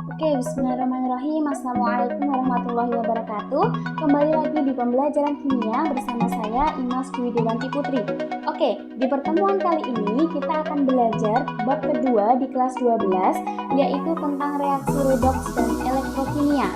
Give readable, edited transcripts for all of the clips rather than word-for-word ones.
Oke, bismillahirrahmanirrahim. Assalamualaikum warahmatullahi wabarakatuh. Kembali lagi di pembelajaran kimia bersama saya Imas Dwi Dewanti Putri. Oke, di pertemuan kali ini kita akan belajar bab kedua di kelas 12, yaitu tentang reaksi redoks dan elektrokimia.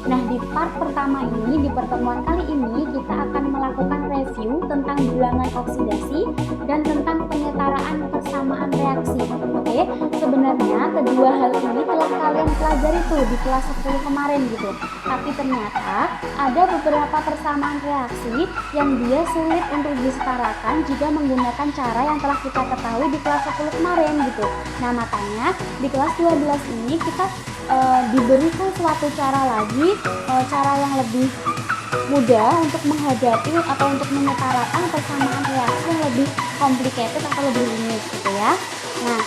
Nah, di part pertama ini, di pertemuan kali ini, kita akan melakukan review tentang bilangan oksidasi dan tentang penyetaraan persamaan reaksi. Oke, sebenarnya kedua hal ini telah kalian pelajari tuh di kelas 10 kemarin gitu. Tapi ternyata ada beberapa persamaan reaksi yang dia sulit untuk disetarakan jika menggunakan cara yang telah kita ketahui di kelas 10 kemarin gitu. Nah, makanya di kelas 12 ini kita diberikan suatu cara lagi, cara yang lebih mudah untuk menghadapi atau untuk menyetarakan persamaan reaksi yang lebih complicated atau lebih rumit gitu ya. Nah,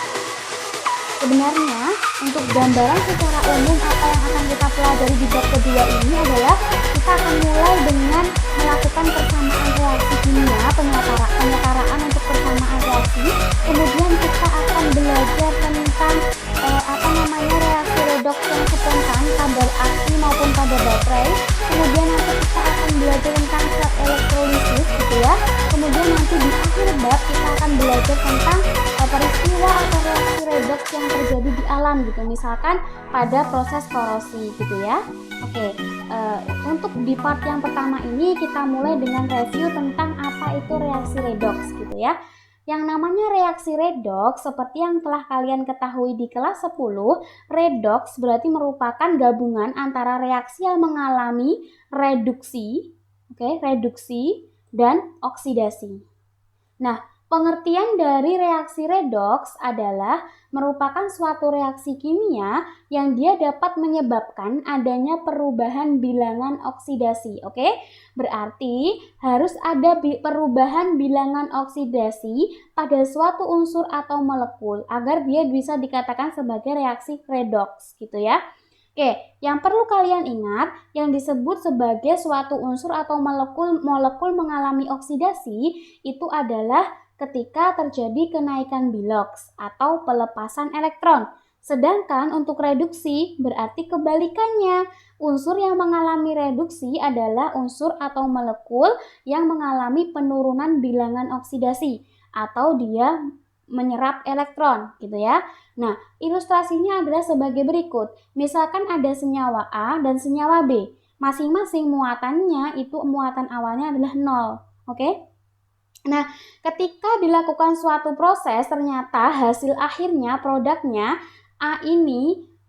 sebenarnya untuk gambaran secara umum apa yang akan kita pelajari di bab kedua ini adalah kita akan mulai dengan melakukan persamaan reaksi kimia, penyetaraan untuk persamaan reaksi. Kemudian kita akan belajar tentang reaksi redoks yang spontan, kadar aksi maupun kadar baterai. Kemudian nanti kita akan belajar tentang zat elektrolisis gitu ya. Kemudian nanti di akhir bab kita akan belajar tentang peristiwa atau reaksi redoks yang terjadi di alam gitu, misalkan pada proses korosi gitu ya. Oke, untuk di part yang pertama ini kita mulai dengan review tentang apa itu reaksi redoks gitu ya. Yang namanya reaksi redoks seperti yang telah kalian ketahui di kelas 10, redoks berarti merupakan gabungan antara reaksi yang mengalami reduksi, reduksi dan oksidasi. Nah, pengertian dari reaksi redoks adalah merupakan suatu reaksi kimia yang dia dapat menyebabkan adanya perubahan bilangan oksidasi. Oke? Berarti harus ada perubahan bilangan oksidasi pada suatu unsur atau molekul agar dia bisa dikatakan sebagai reaksi redoks gitu ya. Oke, yang perlu kalian ingat, yang disebut sebagai suatu unsur atau molekul mengalami oksidasi itu adalah ketika terjadi kenaikan biloks atau pelepasan elektron. Sedangkan untuk reduksi berarti kebalikannya. Unsur yang mengalami reduksi adalah unsur atau molekul yang mengalami penurunan bilangan oksidasi atau dia menyerap elektron gitu ya. Nah, ilustrasinya adalah sebagai berikut. Misalkan ada senyawa A dan senyawa B. Masing-masing muatannya itu muatan awalnya adalah 0. Oke? Nah, ketika dilakukan suatu proses, ternyata hasil akhirnya, produknya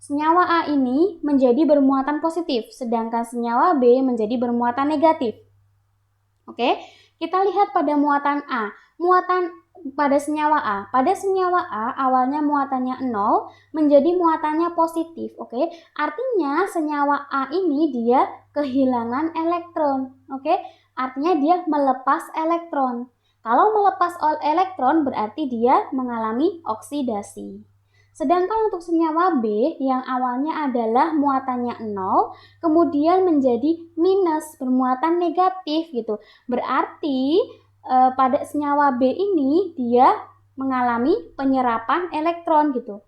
senyawa A ini menjadi bermuatan positif, sedangkan senyawa B menjadi bermuatan negatif. Oke, kita lihat pada muatan A. Pada senyawa A awalnya muatannya 0 menjadi muatannya positif. Oke, artinya senyawa A ini dia kehilangan elektron. Oke, artinya dia melepas elektron. Kalau melepas elektron berarti dia mengalami oksidasi. Sedangkan untuk senyawa B yang awalnya adalah muatannya 0, kemudian menjadi minus, bermuatan negatif gitu. Berarti pada senyawa B ini dia mengalami penyerapan elektron gitu.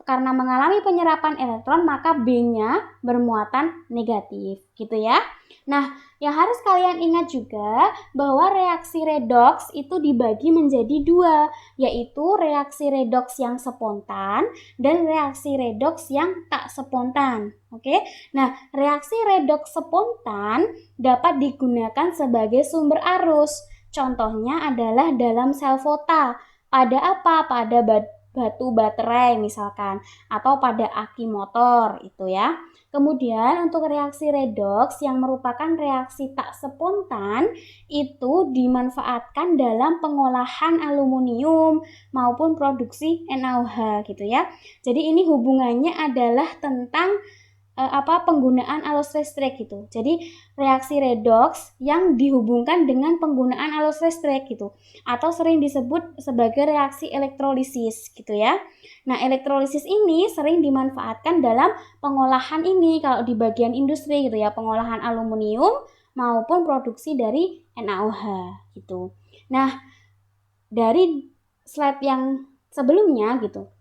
Karena mengalami penyerapan elektron maka B-nya bermuatan negatif gitu ya. Nah, yang harus kalian ingat juga bahwa reaksi redoks itu dibagi menjadi dua, yaitu reaksi redoks yang spontan dan reaksi redoks yang tak spontan. Oke? Nah, reaksi redoks spontan dapat digunakan sebagai sumber arus. Contohnya adalah dalam sel fota. Pada apa? Pada batu baterai misalkan, atau pada aki motor itu ya. Kemudian untuk reaksi redoks yang merupakan reaksi tak spontan itu dimanfaatkan dalam pengolahan aluminium maupun produksi NaOH gitu ya. Jadi ini hubungannya adalah tentang penggunaan arus listrik gitu. Jadi reaksi redoks yang dihubungkan dengan penggunaan arus listrik gitu, atau sering disebut sebagai reaksi elektrolisis gitu ya. Nah, elektrolisis ini sering dimanfaatkan dalam pengolahan ini kalau di bagian industri gitu ya, pengolahan aluminium maupun produksi dari NaOH gitu. Nah, dari slide yang sebelumnya gitu,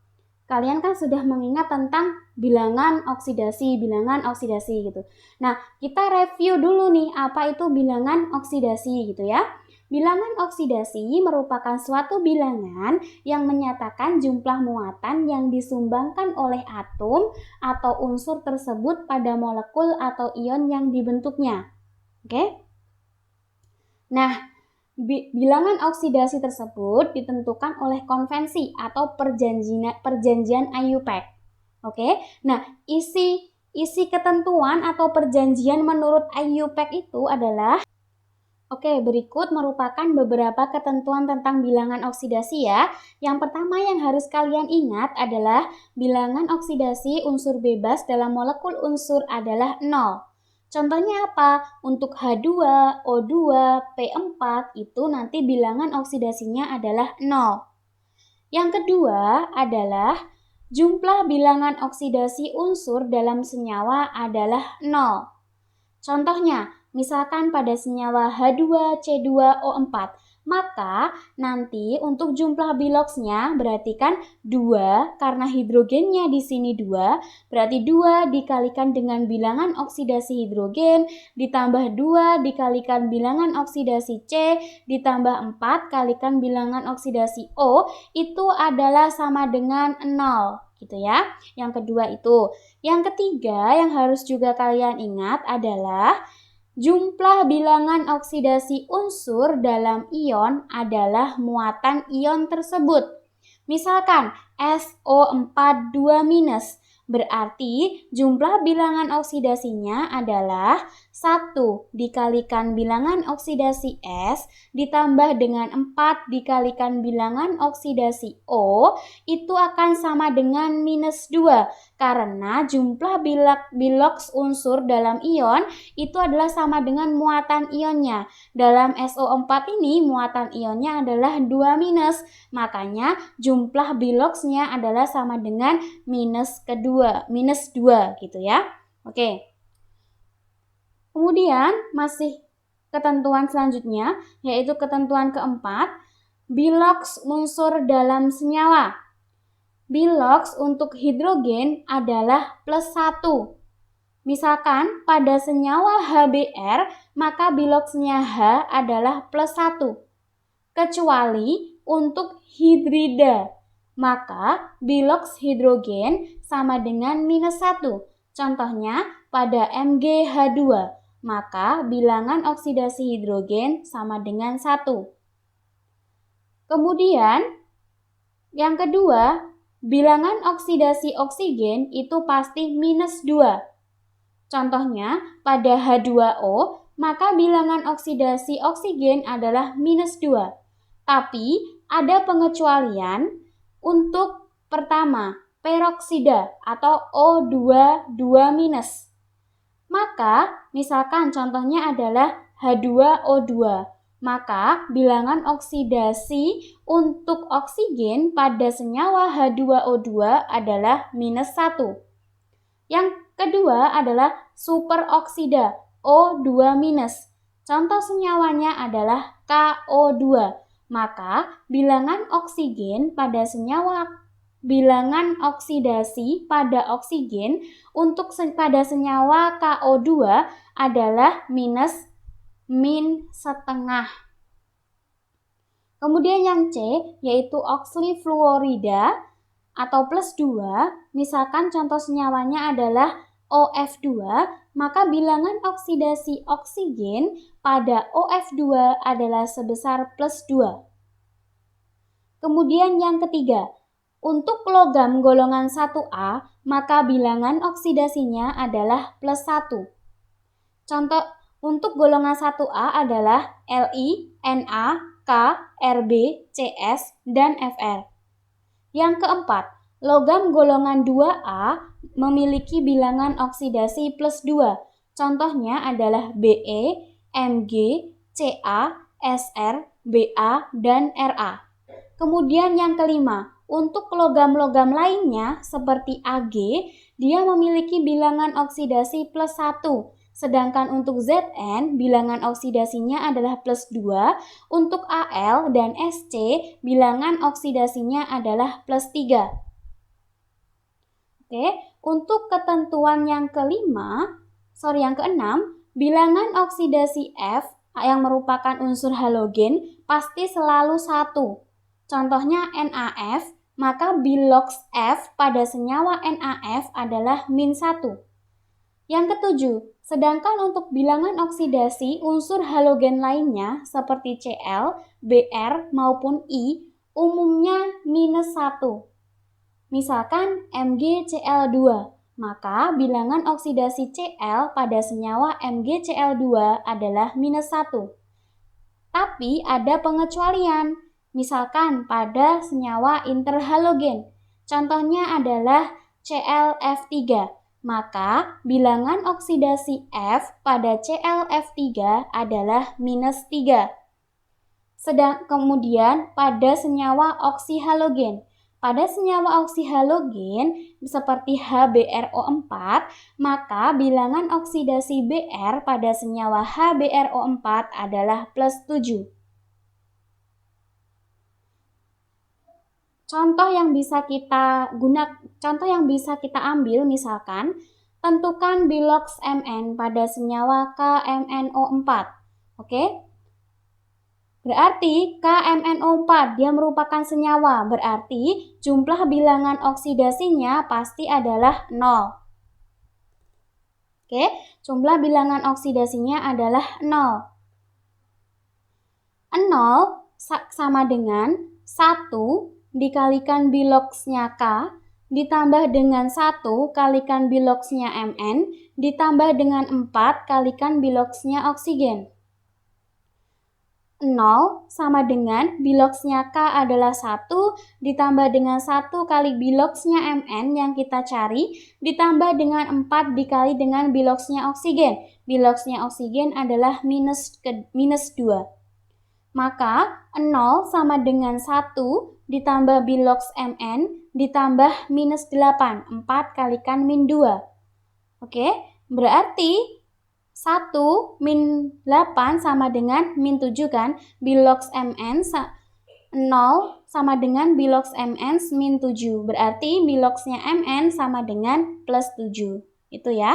kalian kan sudah mengingat tentang bilangan oksidasi gitu. Nah, kita review dulu nih apa itu bilangan oksidasi gitu ya. Bilangan oksidasi merupakan suatu bilangan yang menyatakan jumlah muatan yang disumbangkan oleh atom atau unsur tersebut pada molekul atau ion yang dibentuknya. Oke? Nah, bilangan oksidasi tersebut ditentukan oleh konvensi atau perjanjian IUPAC. Oke, nah isi ketentuan atau perjanjian menurut IUPAC itu adalah berikut merupakan beberapa ketentuan tentang bilangan oksidasi ya. Yang pertama yang harus kalian ingat adalah bilangan oksidasi unsur bebas dalam molekul unsur adalah 0. Contohnya apa? Untuk H2, O2, P4 itu nanti bilangan oksidasinya adalah 0. Yang kedua adalah jumlah bilangan oksidasi unsur dalam senyawa adalah 0. Contohnya, misalkan pada senyawa H2C2O4, maka nanti untuk jumlah biloxnya berarti kan 2 karena hidrogennya di sini 2, berarti 2 dikalikan dengan bilangan oksidasi hidrogen ditambah 2 dikalikan bilangan oksidasi C ditambah 4 kalikan bilangan oksidasi O itu adalah sama dengan 0 gitu ya. Yang kedua itu. Yang ketiga yang harus juga kalian ingat adalah jumlah bilangan oksidasi unsur dalam ion adalah muatan ion tersebut. Misalkan SO42- berarti jumlah bilangan oksidasinya adalah 1 dikalikan bilangan oksidasi S ditambah dengan 4 dikalikan bilangan oksidasi O itu akan sama dengan -2 karena jumlah bilox unsur dalam ion itu adalah sama dengan muatan ionnya. Dalam SO4 ini muatan ionnya adalah 2-, makanya jumlah biloxnya adalah sama dengan -2 gitu ya. Oke. Kemudian masih ketentuan selanjutnya yaitu ketentuan keempat, bilox unsur dalam senyawa. Bilox untuk hidrogen adalah +1. Misalkan pada senyawa HBr maka biloxnya H adalah +1. Kecuali untuk hidrida maka bilox hidrogen sama dengan -1. Contohnya pada MgH2, maka bilangan oksidasi hidrogen sama dengan 1. Kemudian yang kedua, bilangan oksidasi oksigen itu pasti -2. Contohnya pada H2O, maka bilangan oksidasi oksigen adalah -2. Tapi ada pengecualian untuk pertama, peroksida atau O2 2-. Maka misalkan contohnya adalah H2O2, maka bilangan oksidasi untuk oksigen pada senyawa H2O2 adalah -1. Yang kedua adalah superoksida O2-. Contoh senyawanya adalah KO2. Maka bilangan oksigen pada bilangan oksidasi pada oksigen untuk pada senyawa KO2 adalah -1/2. Kemudian yang C yaitu oksifluorida atau +2, misalkan contoh senyawanya adalah OF2, maka bilangan oksidasi oksigen pada OF2 adalah sebesar +2. Kemudian yang ketiga, untuk logam golongan 1A, maka bilangan oksidasinya adalah +1. Contoh untuk golongan 1A adalah Li, Na, K, Rb, Cs, dan Fr. Yang keempat, logam golongan 2A memiliki bilangan oksidasi +2. Contohnya adalah Be, Mg, Ca, Sr, Ba, dan Ra. Kemudian yang kelima, untuk logam-logam lainnya seperti Ag, dia memiliki bilangan oksidasi +1. Sedangkan untuk Zn, bilangan oksidasinya adalah +2. Untuk Al dan Sc, bilangan oksidasinya adalah +3. Oke, Untuk ketentuan yang keenam, bilangan oksidasi F yang merupakan unsur halogen pasti selalu 1. Contohnya NaF, maka bilox F pada senyawa NaF adalah -1. Yang ketujuh, sedangkan untuk bilangan oksidasi unsur halogen lainnya seperti Cl, Br maupun I umumnya -1. Misalkan MgCl2, maka bilangan oksidasi Cl pada senyawa MgCl2 adalah -1. Tapi ada pengecualian, misalkan pada senyawa interhalogen. Contohnya adalah ClF3, maka bilangan oksidasi F pada ClF3 adalah -3. Kemudian pada senyawa oksihalogen. Pada senyawa oksihalogen seperti HBrO4, maka bilangan oksidasi Br pada senyawa HBrO4 adalah +7. Contoh yang bisa kita ambil misalkan, tentukan bilox Mn pada senyawa KMNO4. Oke? Berarti KMNO4 dia merupakan senyawa, berarti jumlah bilangan oksidasinya pasti adalah 0. Oke, jumlah bilangan oksidasinya adalah 0. 0 sama dengan 1 dikalikan biloxnya K ditambah dengan 1 kalikan biloxnya Mn ditambah dengan 4 kalikan biloxnya oksigen. 0 sama dengan biloxnya K adalah 1 ditambah dengan 1 kali biloxnya Mn yang kita cari ditambah dengan 4 dikali dengan biloxnya oksigen. Biloxnya oksigen adalah -2. Maka 0 sama dengan 1 ditambah bilox Mn ditambah -8. 4 kalikan -2. Oke, berarti 1 -8 sama dengan -7 kan? Bilox Mn 0 sama dengan bilox Mn -7. Berarti biloxnya Mn sama dengan +7. Itu ya.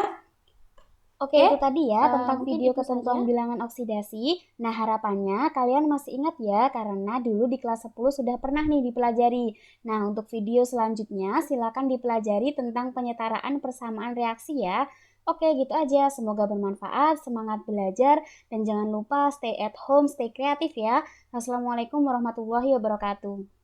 Oke, itu tadi ya tentang video ketentuan bilangan oksidasi. Nah, harapannya kalian masih ingat ya, karena dulu di kelas 10 sudah pernah nih dipelajari. Nah, untuk video selanjutnya silakan dipelajari tentang penyetaraan persamaan reaksi ya. Oke, gitu aja. Semoga bermanfaat, semangat belajar, dan jangan lupa stay at home, stay kreatif ya. Assalamualaikum warahmatullahi wabarakatuh.